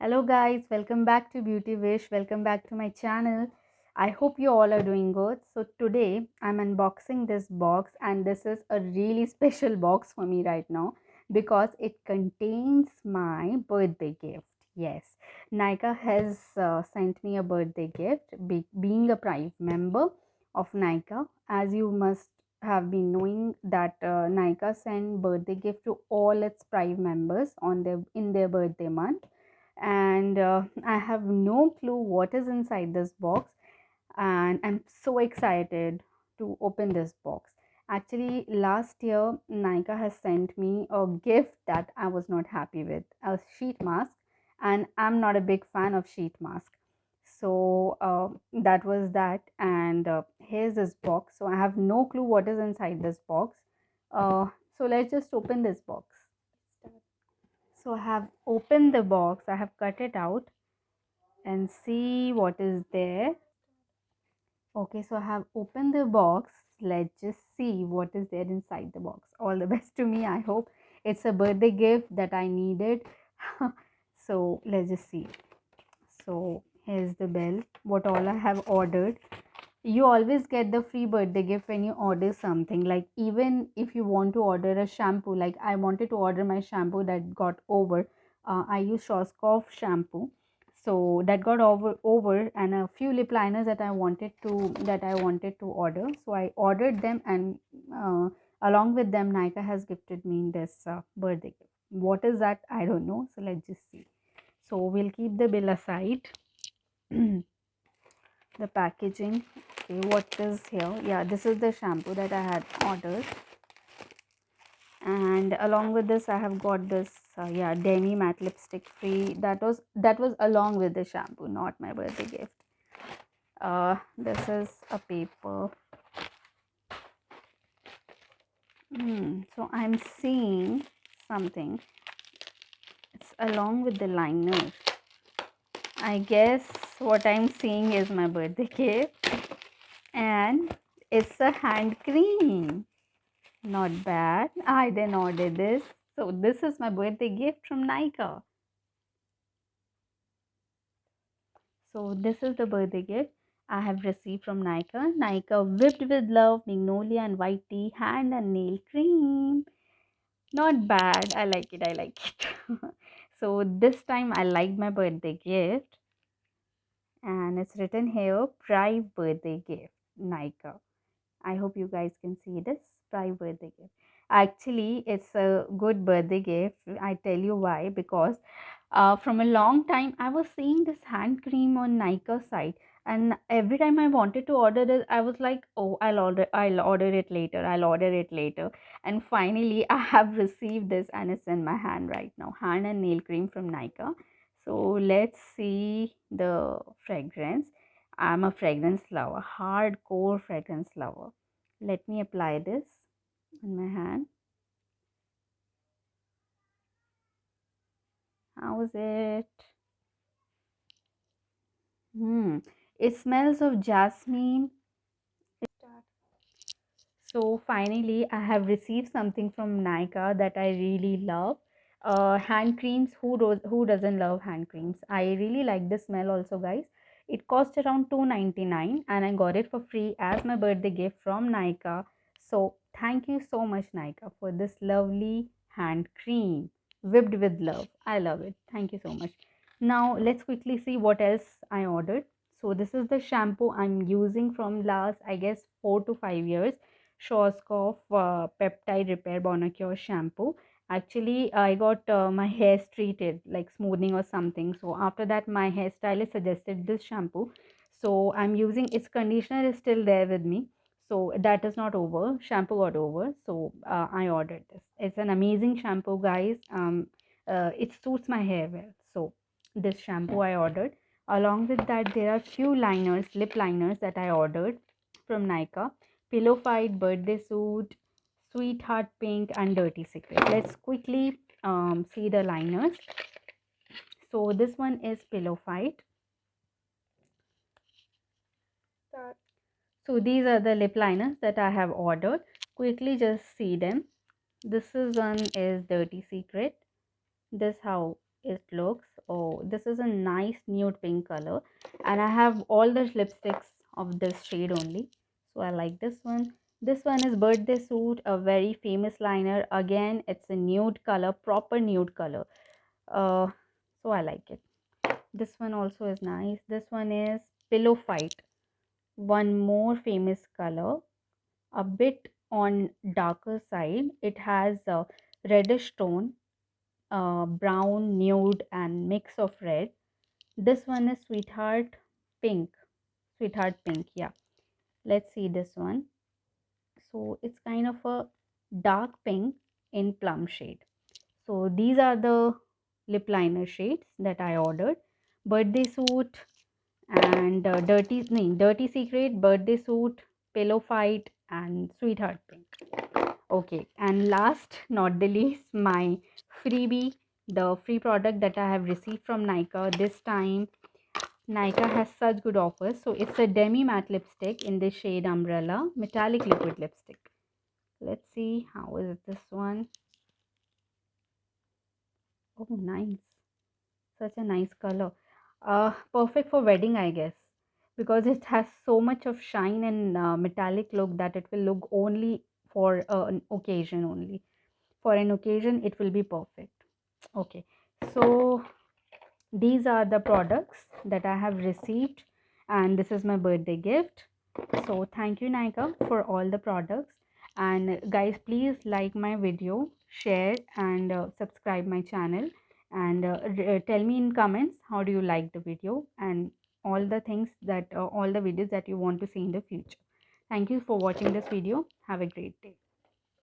Hello guys, welcome back to Beauty Wish. Welcome back to my channel. I hope you all are doing good. So today I'm unboxing this box, and this is a really special box for me right now because it contains my birthday gift. Yes, Nika has sent me a birthday gift. Being a Prime member of Nika, as you must have been knowing that Nika send birthday gift to all its Prime members on their birthday month, and I have no clue what is inside this box, and I'm so excited to open this box. Actually, last year Nika has sent me a gift that I was not happy with, a sheet mask, and I'm not a big fan of sheet mask. So that was that, and here's this box. So I have no clue what is inside this box. So let's just open this box. So I have opened the box, I have cut it out and see what is there. Okay, so I have opened the box. Let's just see what is there inside the box. All the best to me. I hope it's a birthday gift that I needed. So let's just see. So here's the bill, what all I have ordered. You always get the free birthday gift when you order something. Like, even if you want to order a shampoo, like I wanted to order my shampoo that got over. I use Schwarzkopf shampoo, so that got over, and a few lip liners that I wanted to order. So I ordered them, and along with them Nika has gifted me this birthday gift. What is that? I don't know. So let's just see. So we'll keep the bill aside. The packaging. Okay, what is here? Yeah, this is the shampoo that I had ordered, and along with this I have got this yeah, Demi matte lipstick free. That was along with the shampoo, not my birthday gift. This is a paper. So I'm seeing something. It's along with the liner. I guess what I'm seeing is my birthday gift, and it's a hand cream. Not bad. I didn't order this. So this is my birthday gift from Nika. So this is the birthday gift I have received from Nika. Nika whipped with love, magnolia and white tea, hand and nail cream. Not bad. I like it. I like it. So this time I liked my birthday gift, and it's written here, private birthday gift, Nika. I hope you guys can see this. Private birthday gift. Actually, it's a good birthday gift. I tell you why. Because from a long time, I was seeing this hand cream on Nika site, and every time I wanted to order it, I was like, "Oh, I'll order it later. I'll order it later." And finally, I have received this, and it's in my hand right now. Hand and nail cream from Nika. So let's see the fragrance. I'm a fragrance lover, hardcore fragrance lover. Let me apply this on my hand. How is it? It smells of jasmine. So finally, I have received something from Nika that I really love. Hand creams. Who doesn't love hand creams? I really like the smell also, guys. It cost around 2.99, and I got it for free as my birthday gift from Nika. So thank you so much, Nika, for this lovely hand cream whipped with love. I love it. Thank you so much. Now let's quickly see what else I ordered. So this is the shampoo I'm using from last, I guess, 4 to 5 years. Schwarzkopf Peptide Repair Bonacure shampoo. Actually, I got my hair treated, like smoothing or something. So after that, my hairstylist suggested this shampoo. So I'm using its conditioner is still there with me. So that is not over. Shampoo got over. So I ordered this. It's an amazing shampoo, guys. It suits my hair well. So this shampoo I ordered. Along with that, there are few liners, lip liners that I ordered from Nika. Pillow Fight, Birthday Suit, Sweetheart Pink, and Dirty Secret. Let's quickly see the liners. So this one is Pillow Fight. So these are the lip liners that I have ordered. Quickly just see them. This is one is Dirty Secret. This how it looks. Oh, this is a nice nude pink color, and I have all the lipsticks of this shade only, so I like this one. This one is Birthday Suit, a very famous liner. Again, it's a nude color, proper nude color. uh so I like it. This one also is nice. This one is Pillow Fight, one more famous color, a bit on darker side. It has a reddish tone, brown, nude, and mix of red. This one is Pink. Sweetheart Pink, yeah. Let's see this one. So it's kind of a dark pink in plum shade. So these are the lip liner shades that I ordered. Birthday Suit and Dirty Secret, Birthday Suit, Pillow Fight, and Sweetheart Pink. Okay, and last not the least, my freebie, the free product that I have received from Nykaa. This time Nykaa has such good offers. So it's a demi matte lipstick in the shade Umbrella, metallic liquid lipstick. Let's see how is this one. Oh, nice. Such a nice color. Perfect for wedding, I guess, because it has so much of shine and metallic look that it will look only for an occasion only. For an occasion, it will be perfect. Okay, so these are the products that I have received, and this is my birthday gift. So thank you, Nika, for all the products. And guys, please like my video, share, and subscribe my channel. And tell me in comments how do you like the video, and all the things that all the videos that you want to see in the future. Thank you for watching this video. Have a great day.